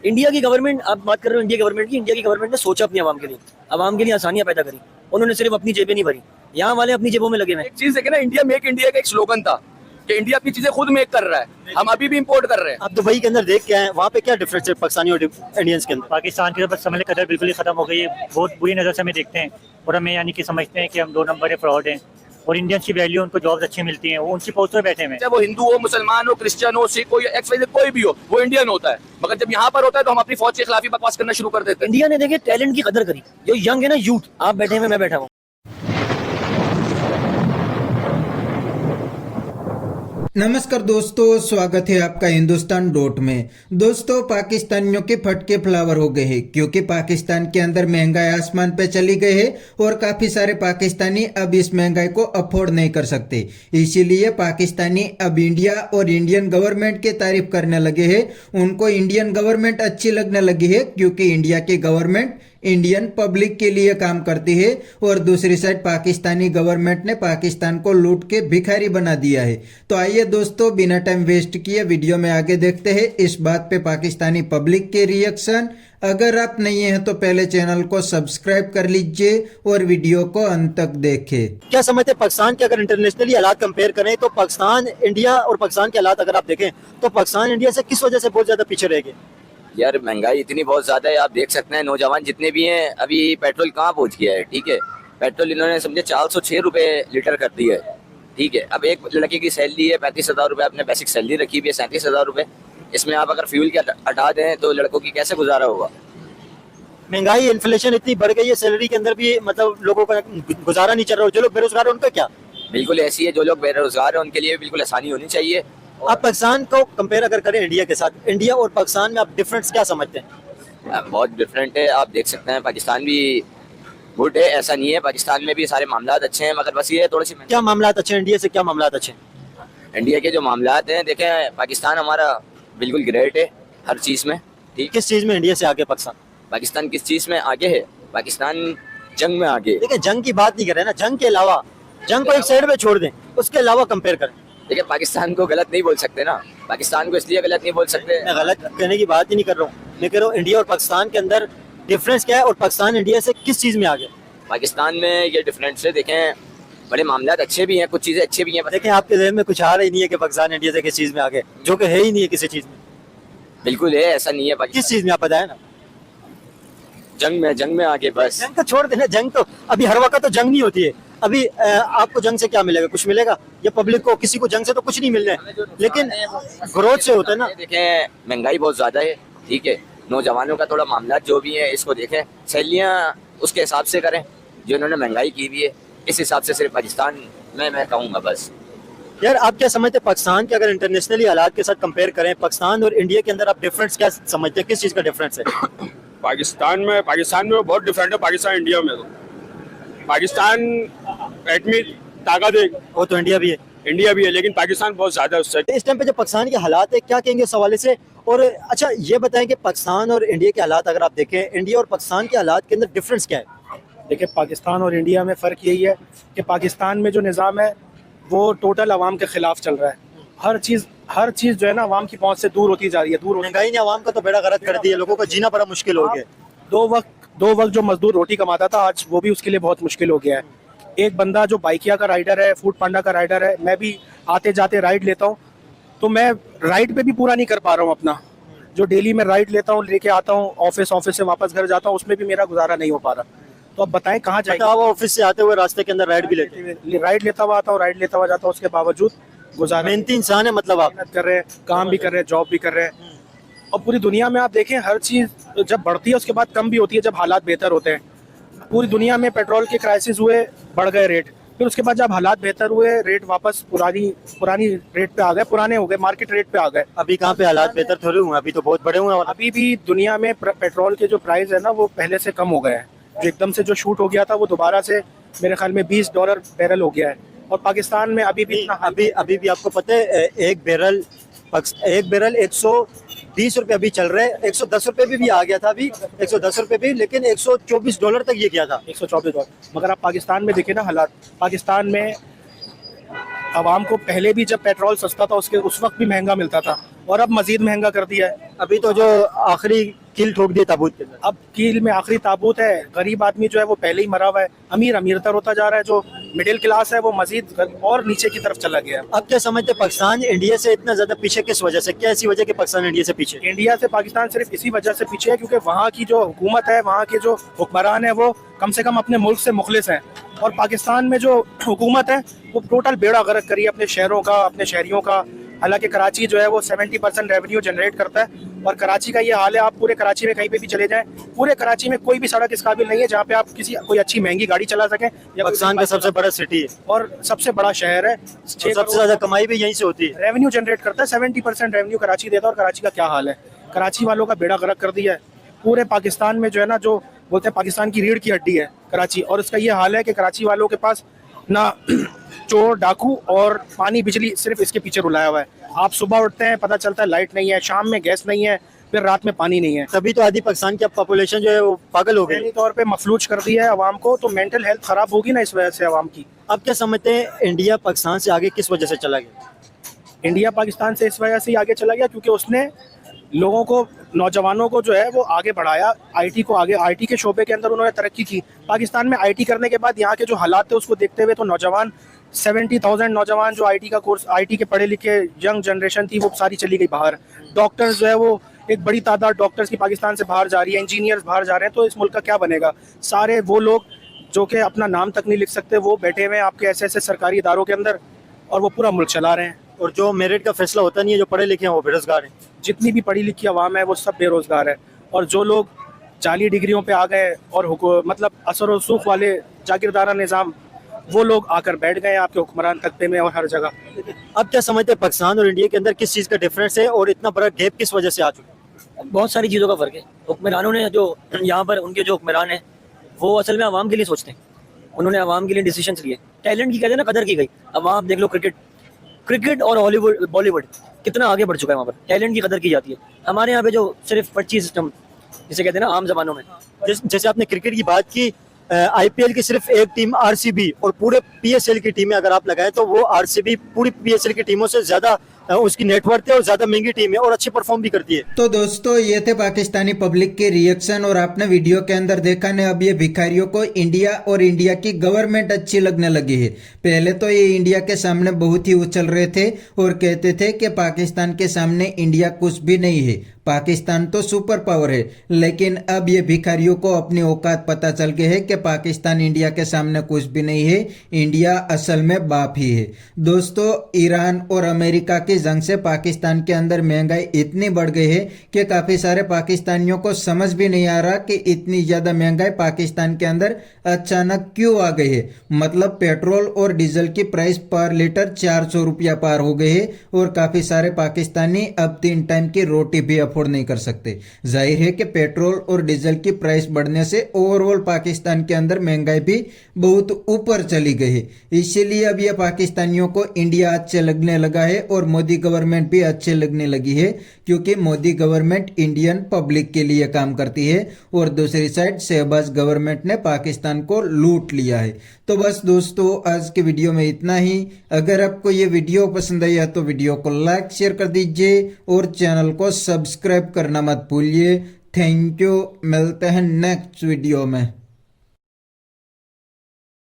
India की government, आप बात कर रहे हो इंडिया गवर्नमेंट की, इंडिया की गवर्नमेंट ने सोचा अपनी आवाम के लिए आसानियां पैदा करी। उन्होंने सिर्फ अपनी जेबें नहीं भरी, यहाँ वाले अपनी जेबों में लगे हुए हैं। एक चीज देखे ना, इंडिया मेक इंडिया का एक स्लोगन था कि इंडिया अपनी चीजें खुद मेक कर रहा है, हम अभी भी इंपोर्ट कर रहे हैं। आप दुबई के अंदर देख के आए, वहाँ पे क्या डिफरेंस है पाकिस्तानी और इंडियंस के अंदर? पाकिस्तान की तरफ समझ कदर बिल्कुल ही खत्म हो गई है, बहुत बुरी नज़र से हमें देखते हैं और हमें यानी कि समझते हैं कि हम 2 नंबर फ्रॉड हैं और इंडियंस की वैल्यू, उनको जॉब्स अच्छी मिलती हैं, वो उनकी पोस्ट पे बैठे हुए हैं। चाहे वो हिंदू हो, मुसलमान हो, क्रिश्चियन हो, सिख हो या XYZ कोई भी हो, वो इंडियन होता है। मगर जब यहाँ पर होता है तो हम अपनी फौज के खिलाफ ही बकवास करना शुरू कर देते हैं। इंडिया ने देखे टैलेंट की कदर करी, जो यंग है ना, यूथ, आप बैठे हुए, मैं बैठा हूँ। नमस्कार दोस्तों, स्वागत है आपका हिंदुस्तान डॉट में। दोस्तों, पाकिस्तानियों के फटके फ्लावर हो गए हैं क्योंकि पाकिस्तान के अंदर महंगाई आसमान पे चली गई है और काफी सारे पाकिस्तानी अब इस महंगाई को अफोर्ड नहीं कर सकते। इसीलिए पाकिस्तानी अब इंडिया और इंडियन गवर्नमेंट की तारीफ करने लगे हैं। उनको इंडियन गवर्नमेंट अच्छी लगने लगी है क्योंकि इंडिया की गवर्नमेंट इंडियन पब्लिक के लिए काम करती है और दूसरी साइड पाकिस्तानी गवर्नमेंट ने पाकिस्तान को लूट के भिखारी बना दिया है। तो आइए दोस्तों, बिना टाइम वेस्ट किए वीडियो में आगे देखते हैं इस बात पे पाकिस्तानी पब्लिक के रिएक्शन। अगर आप नहीं हैं तो पहले चैनल को सब्सक्राइब कर लीजिए और वीडियो को अंत तक देखें। क्या समझते हैं पाकिस्तान के, अगर इंटरनेशनली हालात कंपेयर करें तो पाकिस्तान इंडिया और पाकिस्तान के हालात अगर आप देखें तो पाकिस्तान इंडिया से किस वजह से बहुत ज्यादा पीछे रह गए? यार महंगाई इतनी बहुत ज्यादा है, आप देख सकते हैं नौजवान जितने भी हैं, अभी पेट्रोल कहाँ पहुंच गया है। ठीक है, पेट्रोल इन्होंने समझे 406 रुपए लीटर कर दिया है। ठीक है, अब एक लड़के की सैलरी है 35,000 रुपए, आपने बेसिक सैलरी रखी हुई है 37,000 रुपए, इसमें आप अगर फ्यूल के हटा दें तो लड़कों की कैसे गुजारा होगा? महंगाई, इन्फ्लेशन इतनी बढ़ गई है, सैलरी के अंदर भी मतलब लोगों का गुजारा नहीं चल रहा। जो लोग बेरोजगार है उनका क्या? बिल्कुल ऐसी है, जो लोग बेरोजगार है उनके लिए बिल्कुल आसानी होनी चाहिए। आप पाकिस्तान को कंपेयर अगर करें इंडिया के साथ, इंडिया और पाकिस्तान में आप डिफरेंस क्या समझते हैं? बहुत डिफरेंट है, आप देख सकते हैं पाकिस्तान भी गुड है, ऐसा नहीं है, पाकिस्तान में भी सारे मामलात अच्छे हैं, मगर बस ये थोड़ी सी। क्या मामलात अच्छे हैं इंडिया से, क्या मामलात अच्छे हैं? इंडिया के जो मामलात हैं, देखें पाकिस्तान हमारा बिल्कुल ग्रेट है हर चीज़ में। ठीक, किस चीज में इंडिया से आगे पाकिस्तान? पाकिस्तान किस चीज़ में आगे है? पाकिस्तान जंग में आगे। देखिए, जंग की बात नहीं कर रहे ना, जंग के अलावा, जंग को एक साइड में छोड़ दें, उसके अलावा कंपेयर करें। देखिए पाकिस्तान को गलत नहीं बोल सकते ना, पाकिस्तान को इसलिए गलत नहीं बोल सकते। मैं गलत कहने की बात ही नहीं कर रहा हूँ, मैं कह रहा हूँ इंडिया और पाकिस्तान के अंदर डिफरेंस क्या है और पाकिस्तान इंडिया से किस चीज में आगे? पाकिस्तान में ये डिफरेंस है, देखें बड़े मामलात अच्छे भी हैं, कुछ चीज़ें अच्छी भी हैं। देखें, आपके जहन में कुछ आ रहा ही नहीं है कि पाकिस्तान इंडिया से किस चीज में आगे, जो कि है ही नहीं है किसी चीज में। बिल्कुल है, ऐसा नहीं है। किस चीज में आप बताए ना? जंग में आगे बस। जंग को छोड़ देना, जंग तो अभी हर वक्त तो जंग नहीं होती है। अभी आपको जंग से क्या मिलेगा? कुछ मिलेगा? या पब्लिक को, किसी को जंग से तो कुछ नहीं मिलना है, लेकिन ग्रोथ से होता है ना। देखें महंगाई बहुत ज्यादा है, ठीक है, नौजवानों का थोड़ा मामला जो भी है इसको देखें, सैलियाँ उसके हिसाब से करें जो इन्होंने महंगाई की हुई है, इस हिसाब से सिर्फ पाकिस्तान में मैं कहूँगा बस। यार, आप क्या समझते हैं पाकिस्तान के, अगर इंटरनेशनली हालात के साथ कंपेयर करें पाकिस्तान और इंडिया के अंदर, आप डिफरेंस क्या समझते हैं? किस चीज का डिफरेंस है? पाकिस्तान में बहुत डिफरेंट है पाकिस्तान इंडिया में। तो पाकिस्तान एटमी ताकत है, वो तो इंडिया भी है, लेकिन पाकिस्तान बहुत ज्यादा है उससे। इस टाइम पे जो पाकिस्तान के हालात है, क्या कहेंगे इस हवाले से? और अच्छा ये बताएं कि पाकिस्तान और इंडिया के हालात अगर आप देखें, इंडिया और पाकिस्तान के हालात के अंदर डिफरेंस क्या है? देखिए, पाकिस्तान और इंडिया में फ़र्क यही है कि पाकिस्तान में जो निज़ाम है वो टोटल आवाम के ख़िलाफ़ चल रहा है। हर चीज़ जो है ना आवाम की पहुंच से दूर होती जा रही है। महंगाई ने आवाम का तो बेड़ा गर्क कर दिया, लोगों का जीना बड़ा मुश्किल हो गया। दो वक्त जो मजदूर रोटी कमाता था, आज वो भी उसके लिए बहुत मुश्किल हो गया है। एक बंदा जो बाइकिया का राइडर है, फूड पांडा का राइडर है, मैं भी आते जाते राइड लेता हूँ, तो मैं राइड पे भी पूरा नहीं कर पा रहा हूँ अपना। जो डेली मैं राइड लेता हूँ, लेके आता हूँ ऑफिस से वापस घर जाता हूँ, उसमें भी मेरा गुजारा नहीं हो पा रहा। तो अब बताएं कहाँ जाए? ऑफिस से आते हुए रास्ते के अंदर राइड भी राइड लेता हुआ आता हूँ, राइड लेता हुआ जाता हूँ, उसके बावजूद गुजारा। मेहनती इंसान है, मतलब आप मेहनत कर रहे हैं, काम भी कर रहे हैं, जॉब भी कर रहे हैं। और पूरी दुनिया में आप देखें, हर चीज़ जब बढ़ती है उसके बाद कम भी होती है जब हालात बेहतर होते हैं। पूरी दुनिया में पेट्रोल के क्राइसिस हुए, बढ़ गए रेट, फिर उसके बाद जब हालात बेहतर हुए, रेट वापस पुरानी रेट पे आ गए, पुराने हो गए, मार्केट रेट पे आ गए। अभी कहाँ पे हालात बेहतर थोड़े हुए, अभी तो बहुत बड़े हुए हैं। अभी भी दुनिया में पेट्रोल के जो प्राइस है ना, वो पहले से कम हो गए हैं। जो एकदम से जो शूट हो गया था, वो दोबारा से मेरे ख्याल में $20 बैरल हो गया है। और पाकिस्तान में अभी भी अभी आपको पता है एक बैरल 120 रुपये अभी चल रहे हैं। 110 रुपये भी आ गया था, अभी 110 रुपये भी, लेकिन $124 तक ये गया था। $124। मगर आप पाकिस्तान में देखें ना हालात, पाकिस्तान में आवाम को पहले भी जब पेट्रोल सस्ता था उस वक्त भी महंगा मिलता था, और अब मजीद महंगा कर दिया है। अभी तो जो आखिरी कील ठोक दी ताबूत के अंदर। अब कील में आखिरी ताबूत है। गरीब आदमी जो है वो पहले ही मरा हुआ है, अमीर अमीरतर होता जा रहा है, जो मिडिल क्लास है वो मजीद और नीचे की तरफ चला गया है। अब क्या समझते हैं पाकिस्तान इंडिया से इतना ज्यादा पीछे किस वजह से? क्या ऐसी वजह कि पाकिस्तान इंडिया से पीछे? इंडिया से पाकिस्तान सिर्फ इसी वजह से पीछे है क्योंकि वहाँ की जो हुकूमत है, वहाँ के जो हुक्मरान है वो कम से कम अपने मुल्क से मुखलिस हैं, और पाकिस्तान में जो हुकूमत है वो टोटल बेड़ा गर्क करी है अपने शहरों का, अपने शहरियों का। हालांकि कराची जो है वो 70% रेवेन्यू जनरेट करता है, और कराची का ये हाल है, आप पूरे कराची में कहीं पे भी चले जाएं, पूरे कराची में कोई भी सड़क इस काबिल नहीं है जहाँ पे आप कोई अच्छी महंगी गाड़ी चला सकें। पाकिस्तान का सबसे बड़ा सिटी है और सबसे बड़ा शहर है, और सबसे ज्यादा कमाई भी यहीं से होती है। रेवेन्यू जनरेट करता है, 70% रेवेन्यू कराची देता है। और कराची का क्या हाल है, कराची वालों का बेड़ा गर्क कर दिया है। पूरे पाकिस्तान में जो है ना, जो बोलते हैं पाकिस्तान की रीढ़ की हड्डी है कराची, और उसका ये हाल है कि कराची वालों के पास ना चोर डाकू और पानी बिजली सिर्फ इसके पीछे रुलाया हुआ है। आप सुबह उठते हैं, पता चलता है लाइट नहीं है, शाम में गैस नहीं है, फिर रात में पानी नहीं है। तभी तो आधी पाकिस्तान की पॉपुलेशन जो है वो पागल हो गई। पहली तौर पे मफलूज कर दिया है आवाम को, तो मेंटल हेल्थ खराब होगी ना इस वजह से आवाम की। अब क्या समझते हैं इंडिया पाकिस्तान से आगे किस वजह से चला गया? इंडिया पाकिस्तान से इस वजह से ही आगे चला गया क्योंकि उसने लोगों को, नौजवानों को जो है वो आगे बढ़ाया, आईटी को आगे, आईटी के शोबे के अंदर उन्होंने तरक्की की। पाकिस्तान में आईटी करने के बाद यहाँ के जो हालात थे उसको देखते हुए तो नौजवान 70,000 नौजवान जो आईटी का कोर्स, आईटी के पढ़े लिखे यंग जनरेशन थी, वो सारी चली गई बाहर। डॉक्टर्स जो है वो एक बड़ी तादाद डॉक्टर्स की पाकिस्तान से बाहर जा रही है, इंजीनियर्स बाहर जा रहे हैं। तो इस मुल्क का क्या बनेगा? सारे वो लोग जो कि अपना नाम तक नहीं लिख सकते वो बैठे हुए हैं आपके ऐसे सरकारी इदारों के अंदर, और वो पूरा मुल्क चला रहे हैं। और जो मेरिट का फैसला होता नहीं है, जो पढ़े लिखे हैं वो बेरोजगार हैं। जितनी भी पढ़ी लिखी आवाम है वो सब बेरोजगार है, और जो लोग जाली डिग्रियों पे आ गए और मतलब असर और सूख वाले जागीरदारा निज़ाम, वो लोग आकर बैठ गए आपके हुक्मरान तख्ते में और हर जगह। अब क्या समझते हैं पाकिस्तान और इंडिया के अंदर किस चीज़ का डिफरेंस है और इतना बड़ा गैप किस वजह से आ चुका है? बहुत सारी चीज़ों का फ़र्क है। हुक्मरानों ने जो यहाँ पर, उनके जो हुक्मरान हैं वो असल में आवाम के लिए सोचते हैं, उन्होंने आवाम के लिए डिसीजंस लिए। टैलेंट की कहते हैं ना, कदर की गई। अब आप देख लो क्रिकेट और हॉलीवुड बॉलीवुड कितना आगे बढ़ चुका है, वहाँ पर टैलेंट की कदर की जाती है। हमारे यहाँ पे जो सिर्फ पर्ची सिस्टम जिसे कहते हैं ना आम जबानों में, जैसे आपने क्रिकेट की बात की, आईपीएल की सिर्फ एक टीम आरसीबी और पूरे पीएसएल की टीमें अगर आप लगाएं तो वो आरसीबी पूरी पीएसएल की टीमों से ज्यादा उसकी नेटवर्थ है और ज्यादा महंगी टीम है और अच्छी परफॉर्म भी करती है। तो दोस्तों ये थे पाकिस्तानी पब्लिक के रिएक्शन, और आपने वीडियो के अंदर देखा ने, अब ये भिखारियों को इंडिया और इंडिया की गवर्नमेंट अच्छी लगने लगी है। पहले तो ये इंडिया के सामने बहुत ही उछल रहे थे और कहते थे कि पाकिस्तान के सामने इंडिया कुछ भी नहीं है, पाकिस्तान तो सुपर पावर है। लेकिन अब ये भिखारियों को अपनी औकात पता चल गई है कि पाकिस्तान इंडिया के सामने कुछ भी नहीं है, इंडिया असल में बाप ही है। दोस्तों ईरान और अमेरिका की जंग से पाकिस्तान के अंदर महंगाई इतनी बढ़ गई है कि काफी सारे पाकिस्तानियों को समझ भी नहीं आ रहा कि इतनी ज्यादा महंगाई पाकिस्तान के अंदर अचानक क्यों आ गई है। मतलब पेट्रोल और डीजल की प्राइस पर लीटर 400 रुपया पार हो गई है, और काफी सारे पाकिस्तानी अब 3 टाइम की रोटी भी अफोर्ड नहीं कर सकते। जाहिर है कि पेट्रोल और डीजल की प्राइस बढ़ने से ओवरऑल पाकिस्तान के अंदर महंगाई भी बहुत ऊपर चली गई है। इसीलिए अब यह पाकिस्तानियों को इंडिया अच्छे लगने लगा है और मोदी गवर्नमेंट भी अच्छे लगने लगी है, क्योंकि मोदी गवर्नमेंट इंडियन पब्लिक के लिए काम करती है और दूसरी साइड शहबाज गवर्नमेंट ने पाकिस्तान को लूट लिया है। तो बस दोस्तों आज के वीडियो में इतना ही। अगर आपको ये वीडियो पसंद आया तो वीडियो को लाइक शेयर कर दीजिए और चैनल को सब्सक्राइब करना मत भूलिए। थैंक यू, मिलते हैं नेक्स्ट वीडियो में।